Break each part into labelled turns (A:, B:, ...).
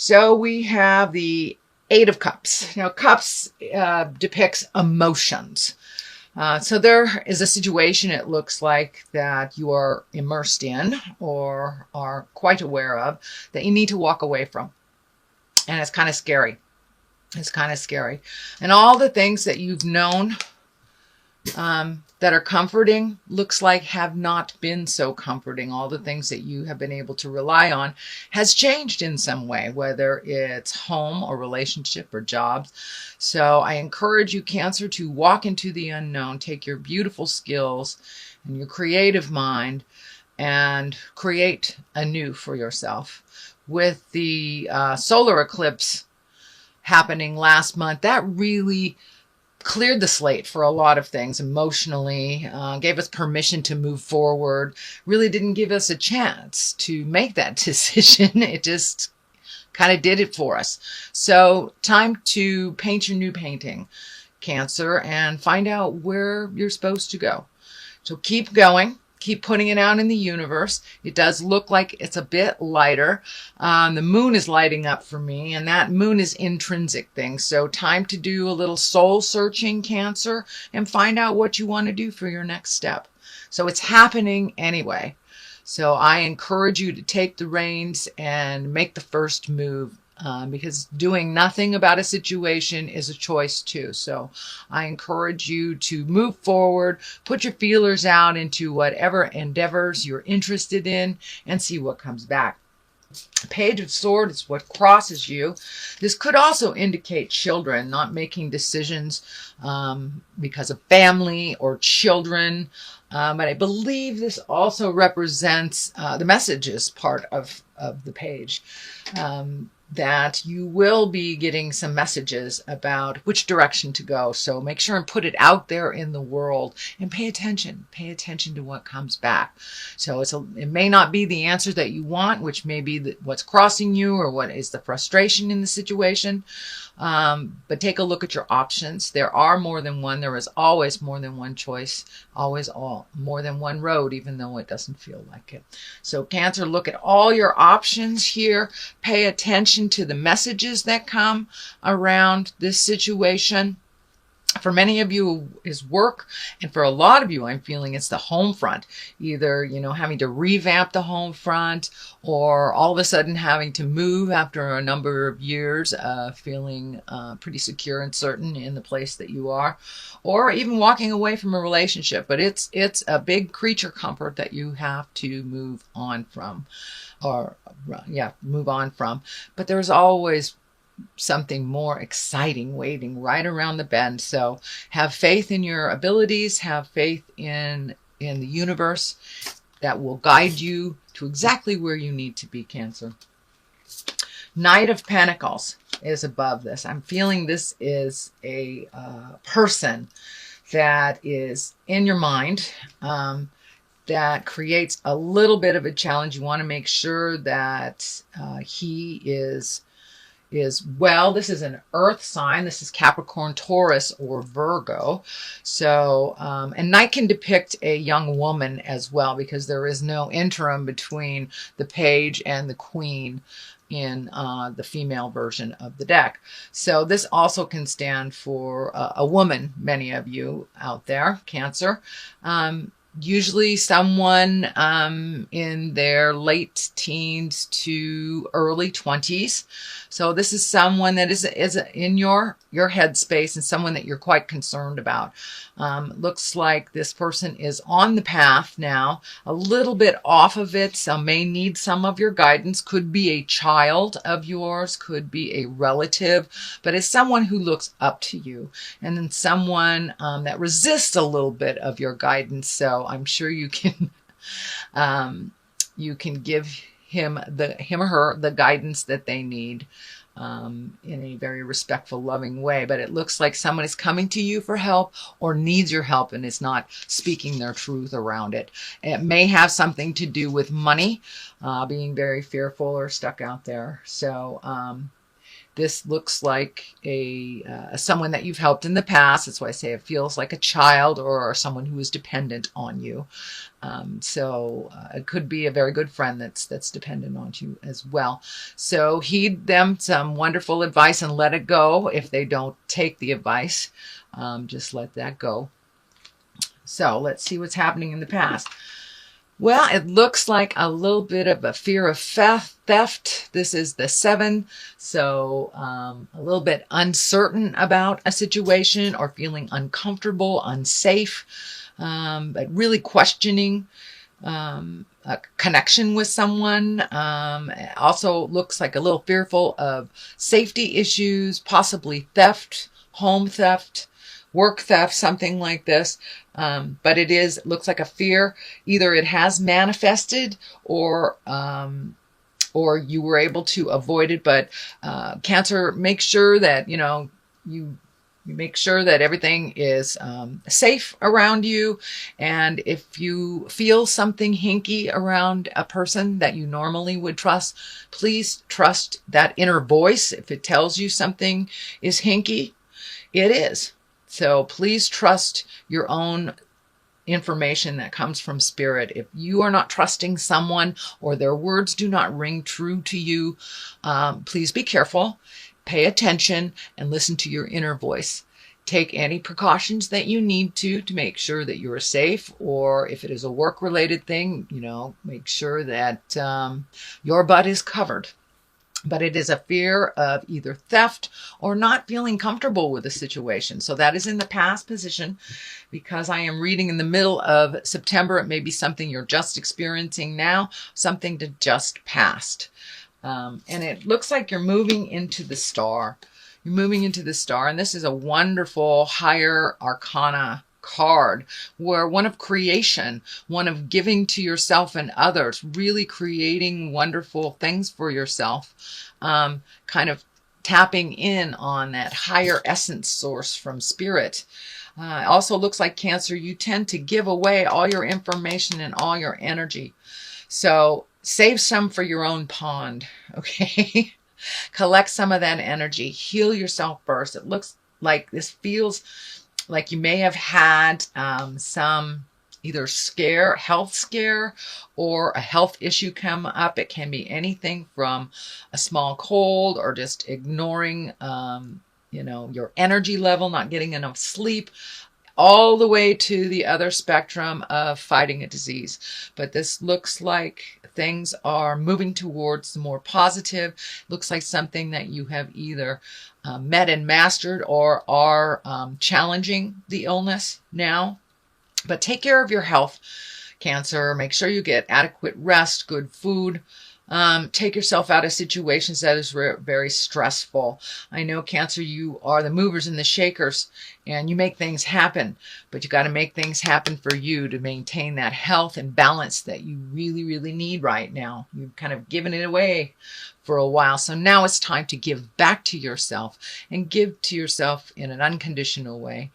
A: So we have the Eight of Cups. Now, cups depicts emotions. So there is a situation, it looks like, that you are immersed in or are quite aware of that you need to walk away from. And it's kind of scary. It's kind of scary. And all the things that you've known that are comforting, looks like have not been so comforting. All the things that you have been able to rely on has changed in some way, whether it's home or relationship or jobs. So I encourage you, Cancer, to walk into the unknown, take your beautiful skills and your creative mind and create anew for yourself. With the solar eclipse happening last month, that really cleared the slate for a lot of things emotionally, gave us permission to move forward, really didn't give us a chance to make that decision. It just kind of did it for us. So time to paint your new painting, Cancer, and find out where you're supposed to go. So keep going. Keep putting it out in the universe. It does look like it's a bit lighter. The moon is lighting up for me, and that moon is intrinsic things. So time to do a little soul searching, Cancer, and find out what you want to do for your next step. So it's happening anyway. So I encourage you to take the reins and make the first move. Because doing nothing about a situation is a choice too. So I encourage you to move forward, put your feelers out into whatever endeavors you're interested in, and see what comes back. Page of Swords is what crosses you. This could also indicate children not making decisions because of family or children. But I believe this also represents the messages part of the page. That you will be getting some messages about which direction to go. So make sure and put it out there in the world and pay attention. Pay attention to what comes back. So it may not be the answer that you want, which may be what's crossing you or what is the frustration in the situation. But take a look at your options. There are more than one. There is always more than one choice. Always more than one road, even though it doesn't feel like it. So Cancer, look at all your options here. Pay attention to the messages that come around this situation. For many of you is work, and for a lot of you, I'm feeling it's the home front. Either, having to revamp the home front, or all of a sudden having to move after a number of years, feeling pretty secure and certain in the place that you are, or even walking away from a relationship. But it's a big creature comfort that you have to move on from, move on from. But there's always something more exciting waiting right around the bend. So have faith in your abilities, have faith in the universe that will guide you to exactly where you need to be, Cancer. Knight of Pentacles is above this. I'm feeling this is a person that is in your mind, that creates a little bit of a challenge. You want to make sure that he is well. This is an earth sign. This is Capricorn, Taurus, or Virgo. So, and Knight can depict a young woman as well, because there is no interim between the page and the queen in the female version of the deck. So this also can stand for a woman, many of you out there, Cancer. Usually someone in their late teens to early 20s. So this is someone that is in your headspace and someone that you're quite concerned about. Looks like this person is on the path now, a little bit off of it. Some may need some of your guidance. Could be a child of yours, could be a relative, but it's someone who looks up to you, and then someone that resists a little bit of your guidance. So I'm sure you can give him or her the guidance that they need in a very respectful, loving way. But it looks like someone is coming to you for help or needs your help and is not speaking their truth around it. It may have something to do with money, being very fearful or stuck out there. So This looks like someone that you've helped in the past. That's why I say it feels like a child or someone who is dependent on you. So it could be a very good friend that's dependent on you as well. So heed them some wonderful advice and let it go. If they don't take the advice, just let that go. So let's see what's happening in the past. Well, it looks like a little bit of a fear of theft. This is the 7. So a little bit uncertain about a situation or feeling uncomfortable, unsafe, but really questioning a connection with someone. It also looks like a little fearful of safety issues, possibly theft, home theft, work theft, something like this. But it looks like a fear. Either it has manifested or you were able to avoid it. But Cancer, make sure that, you make sure that everything is safe around you. And if you feel something hinky around a person that you normally would trust, please trust that inner voice. If it tells you something is hinky, it is. So please trust your own information that comes from spirit. If you are not trusting someone or their words do not ring true to you, please be careful, pay attention, and listen to your inner voice. Take any precautions that you need to make sure that you are safe, or if it is a work-related thing, make sure that your butt is covered. But it is a fear of either theft or not feeling comfortable with the situation. So that is in the past position. Because I am reading in the middle of September, it may be something you're just experiencing now, something to just past. And it looks like you're moving into the star. You're moving into the star, and this is a wonderful higher arcana card, where one of creation, one of giving to yourself and others, really creating wonderful things for yourself, kind of tapping in on that higher essence source from spirit. It also looks like, Cancer, you tend to give away all your information and all your energy. So save some for your own pond, okay? Collect some of that energy. Heal yourself first. It looks like this feels like you may have had some either health scare, or a health issue come up. It can be anything from a small cold or just ignoring, your energy level, not getting enough sleep, all the way to the other spectrum of fighting a disease. But this looks like things are moving towards the more positive. Looks like something that you have either met and mastered or are challenging the illness now. But take care of your health, Cancer. Make sure you get adequate rest, good food. Take yourself out of situations that is very stressful. I know, Cancer, you are the movers and the shakers, and you make things happen, but you got to make things happen for you to maintain that health and balance that you really, really need right now. You've kind of given it away for a while. So now it's time to give back to yourself, and give to yourself in an unconditional way.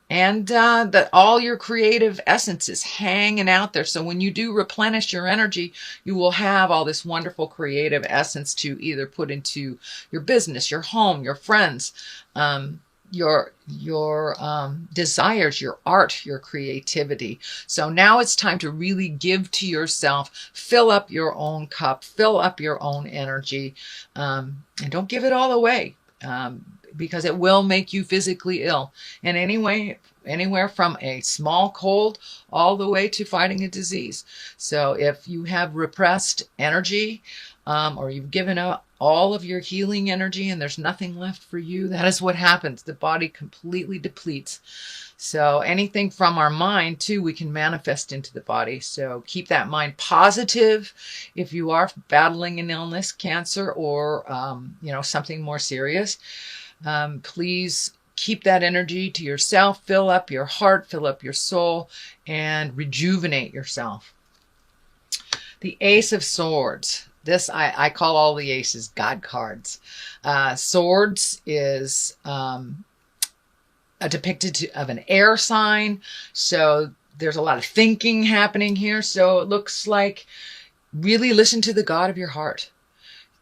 A: And that all your creative essence is hanging out there. So when you do replenish your energy, you will have all this wonderful creative essence to either put into your business, your home, your friends, your desires, your art, your creativity. So now it's time to really give to yourself, fill up your own cup, fill up your own energy, and don't give it all away. Because it will make you physically ill. And anywhere from a small cold all the way to fighting a disease. So if you have repressed energy, or you've given up all of your healing energy and there's nothing left for you, that is what happens. The body completely depletes. So anything from our mind too, we can manifest into the body. So keep that mind positive if you are battling an illness, Cancer, or something more serious. Please keep that energy to yourself, fill up your heart, fill up your soul, and rejuvenate yourself. The Ace of Swords. This, I call all the aces God cards. Swords is depicted of an air sign. So there's a lot of thinking happening here. So it looks like really listen to the God of your heart.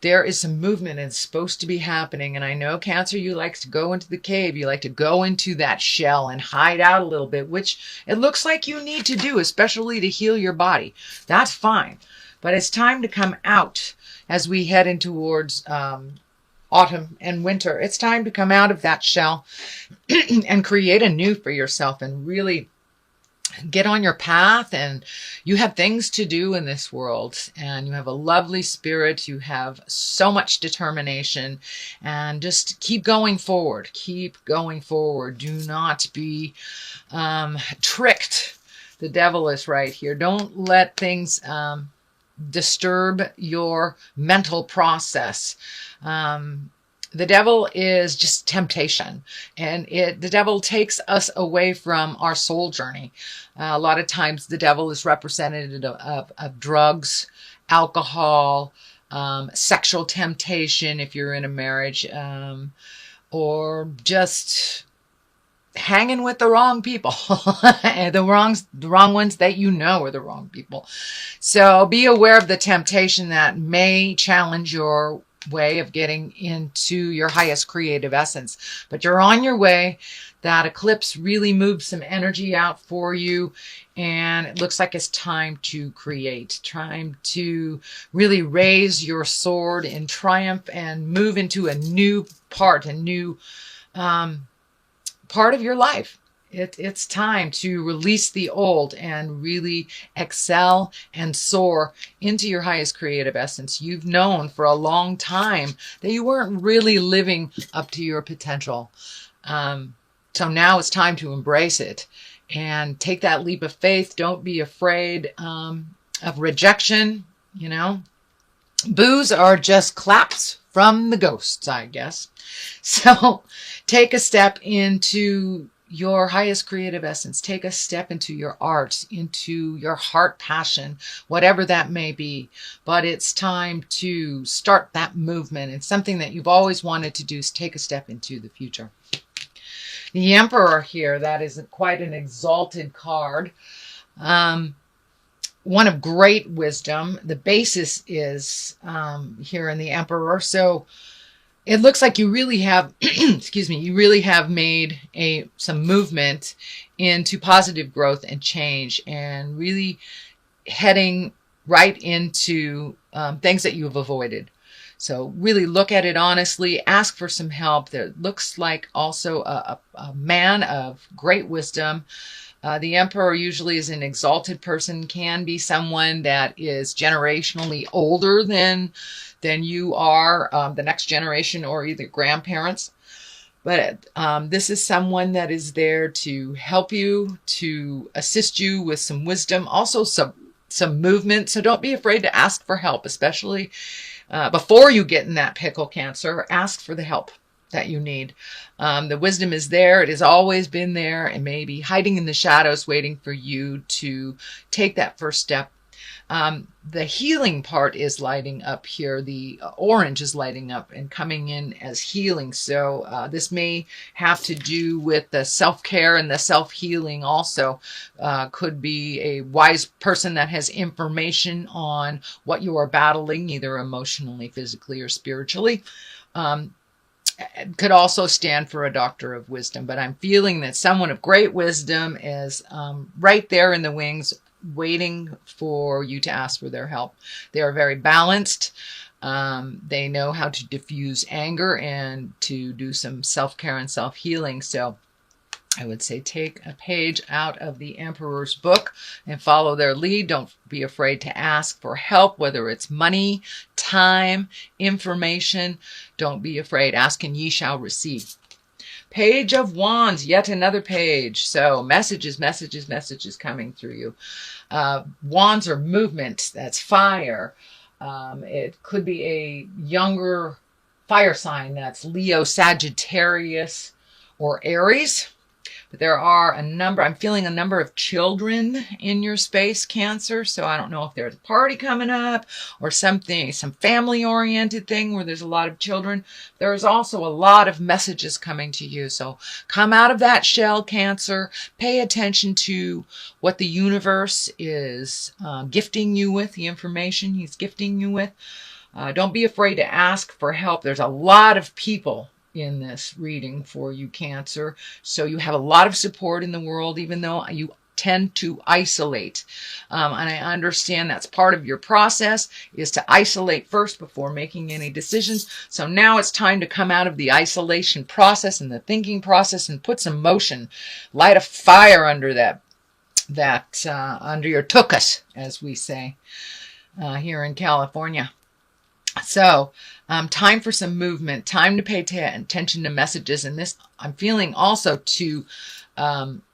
A: there is some movement and it's supposed to be happening. And I know, Cancer, you like to go into the cave. You like to go into that shell and hide out a little bit, which it looks like you need to do, especially to heal your body. That's fine. But it's time to come out as we head in towards autumn and winter. It's time to come out of that shell and create a new for yourself and really get on your path. And you have things to do in this world, and you have a lovely spirit. You have so much determination, and just keep going forward. Keep going forward. Do not be tricked. The devil is right here. Don't let things disturb your mental process. The devil is just temptation, and the devil takes us away from our soul journey. A lot of times the devil is represented of drugs, alcohol, sexual temptation if you're in a marriage, or just hanging with the wrong people, the wrong ones that you know are the wrong people. So be aware of the temptation that may challenge your way of getting into your highest creative essence. But you're on your way. That eclipse really moved some energy out for you, and it looks like it's time to create, time to really raise your sword in triumph and move into a new part of your life. It's time to release the old and really excel and soar into your highest creative essence. You've known for a long time that you weren't really living up to your potential. So now it's time to embrace it and take that leap of faith. Don't be afraid of rejection. You know, boos are just claps from the ghosts, I guess. So take a step into your highest creative essence. Take a step into your art, into your heart passion, whatever that may be. But it's time to start that movement. It's something that you've always wanted to do, is take a step into the future. The Emperor here, that is quite an exalted card. One of great wisdom. The basis is here in the Emperor. So it looks like you really have, excuse me, you really have made some movement into positive growth and change, and really heading right into things that you have avoided. So really look at it honestly, ask for some help. There looks like also a man of great wisdom. The Emperor usually is an exalted person, can be someone that is generationally older than you are, the next generation, or either grandparents. But this is someone that is there to help you, to assist you with some wisdom, also some movement. So don't be afraid to ask for help, especially before you get in that pickle, Cancer. Ask for the help that you need. The wisdom is there. It has always been there, and maybe hiding in the shadows, waiting for you to take that first step. The healing part is lighting up here. The orange is lighting up and coming in as healing. So this may have to do with the self-care and the self-healing also. Could be a wise person that has information on what you are battling, either emotionally, physically, or spiritually. It could also stand for a doctor of wisdom, but I'm feeling that someone of great wisdom is right there in the wings, waiting for you to ask for their help. They are very balanced. They know how to diffuse anger and to do some self-care and self-healing. So I would say take a page out of the Emperor's book and follow their lead. Don't be afraid to ask for help, whether it's money, time, information. Don't be afraid. Ask and ye shall receive. Page of Wands, yet another page. So messages coming through you. Wands are movement. That's fire. It could be a younger fire sign. That's Leo, Sagittarius, or Aries. But there are I'm feeling a number of children in your space, Cancer. So I don't know if there's a party coming up or something, some family-oriented thing where there's a lot of children. There's also a lot of messages coming to you. So come out of that shell, Cancer. Pay attention to what the universe is gifting you with, the information he's gifting you with. Don't be afraid to ask for help. There's a lot of people in this reading for you, Cancer. So you have a lot of support in the world, even though you tend to isolate. And I understand that's part of your process, is to isolate first before making any decisions. So now it's time to come out of the isolation process and the thinking process and put some motion, light a fire under under your tuchus, as we say here in California. So time for some movement, time to pay attention to messages. And this, I'm feeling also to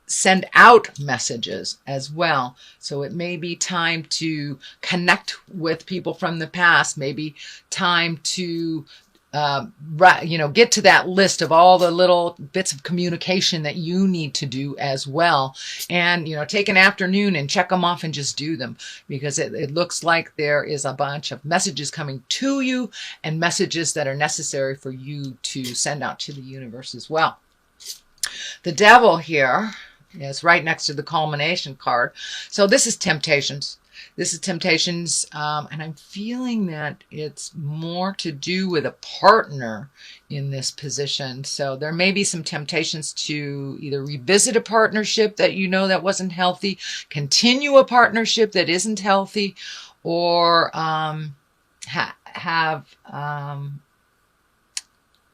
A: send out messages as well. So it may be time to connect with people from the past, maybe time to get to that list of all the little bits of communication that you need to do as well. And, take an afternoon and check them off and just do them, because it looks like there is a bunch of messages coming to you and messages that are necessary for you to send out to the universe as well. The Devil here is right next to the culmination card. So this is temptations. This is temptations, and I'm feeling that it's more to do with a partner in this position. So there may be some temptations to either revisit a partnership that that wasn't healthy, continue a partnership that isn't healthy, or have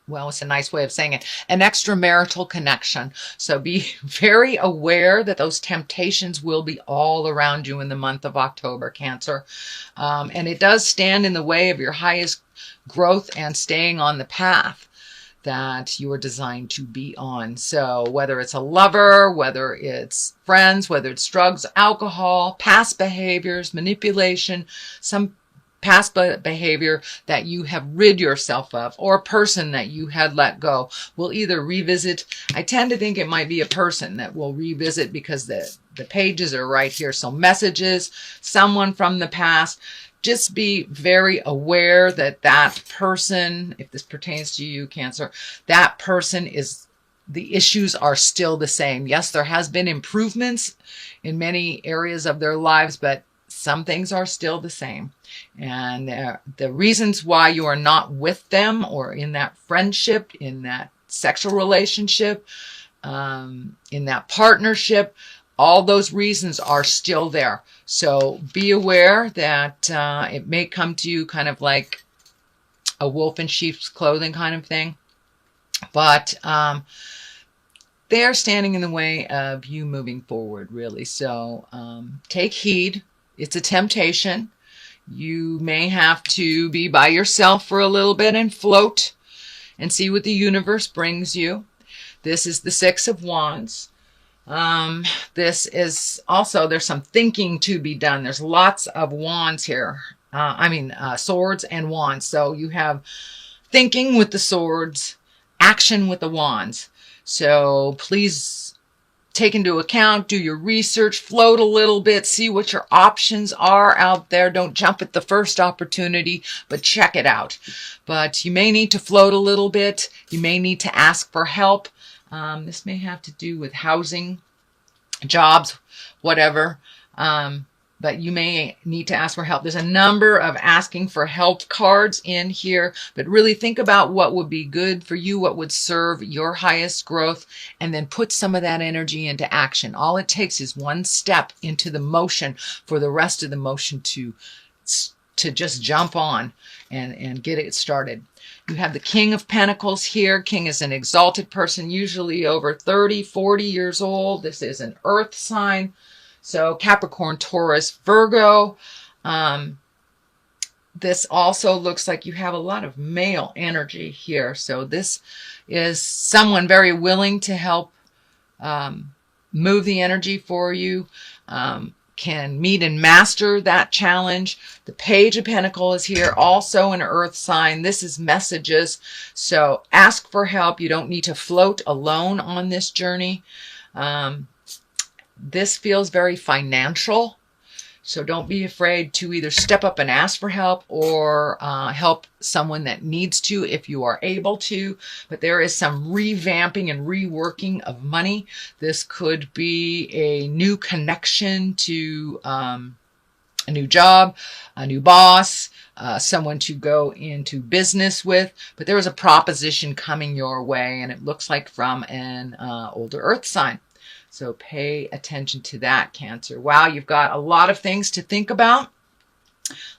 A: well, it's a nice way of saying it, an extramarital connection. So be very aware that those temptations will be all around you in the month of October, Cancer. And it does stand in the way of your highest growth and staying on the path that you are designed to be on. So whether it's a lover, whether it's friends, whether it's drugs, alcohol, past behaviors, manipulation, some past behavior that you have rid yourself of, or a person that you had let go, will either revisit. I tend to think it might be a person that will revisit, because the pages are right here. So messages, someone from the past. Just be very aware that that person, if this pertains to you, Cancer, that person the issues are still the same. Yes, there has been improvements in many areas of their lives, but some things are still the same. And the reasons why you are not with them, or in that friendship, in that sexual relationship, in that partnership, all those reasons are still there. So be aware that it may come to you kind of like a wolf in sheep's clothing kind of thing. But they're standing in the way of you moving forward, really. So take heed. It's a temptation. You may have to be by yourself for a little bit and float and see what the universe brings you. This is the Six of Wands. This is also, there's some thinking to be done. There's lots of wands here. Swords and wands. So you have thinking with the swords, action with the wands. So please take into account, do your research, float a little bit, see what your options are out there. Don't jump at the first opportunity, but check it out. But you may need to float a little bit. You may need to ask for help. This may have to do with housing, jobs, whatever. But you may need to ask for help. There's a number of asking for help cards in here, but really think about what would be good for you, what would serve your highest growth, and then put some of that energy into action. All it takes is one step into the motion for the rest of the motion to just jump on and get it started. You have the King of Pentacles here. King is an exalted person, usually over 30, 40 years old. This is an earth sign. So Capricorn, Taurus, Virgo. This also looks like you have a lot of male energy here. So this is someone very willing to help move the energy for you, can meet and master that challenge. The Page of Pentacles is here, also an earth sign. This is messages. So ask for help. You don't need to float alone on this journey. This feels very financial, so don't be afraid to either step up and ask for help, or help someone that needs to if you are able to. But there is some revamping and reworking of money. This could be a new connection to a new job, a new boss, someone to go into business with. But there was a proposition coming your way, and it looks like from an older earth sign. So pay attention to that, Cancer. Wow, you've got a lot of things to think about.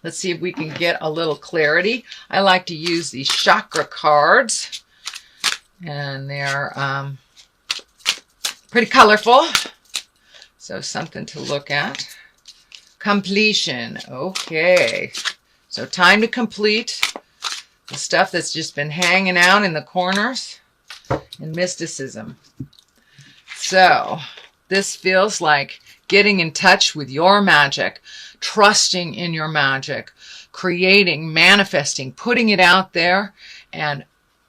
A: Let's see if we can get a little clarity. I like to use these chakra cards, and they're pretty colorful. So something to look at. Completion. Okay. So time to complete the stuff that's just been hanging out in the corners in mysticism. So this feels like getting in touch with your magic, trusting in your magic, creating, manifesting, putting it out there, and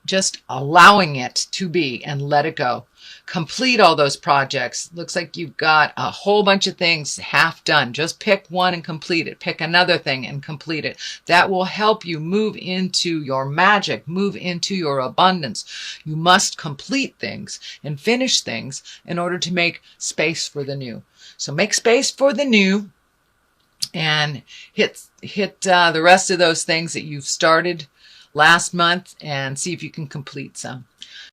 A: just allowing it to be and let it go. Complete all those projects. Looks like you've got a whole bunch of things half done. Just pick one and complete it. Pick another thing and complete it. That will help you move into your magic, move into your abundance. You must complete things and finish things in order to make space for the new. So make space for the new and hit the rest of those things that you've started last month and see if you can complete some.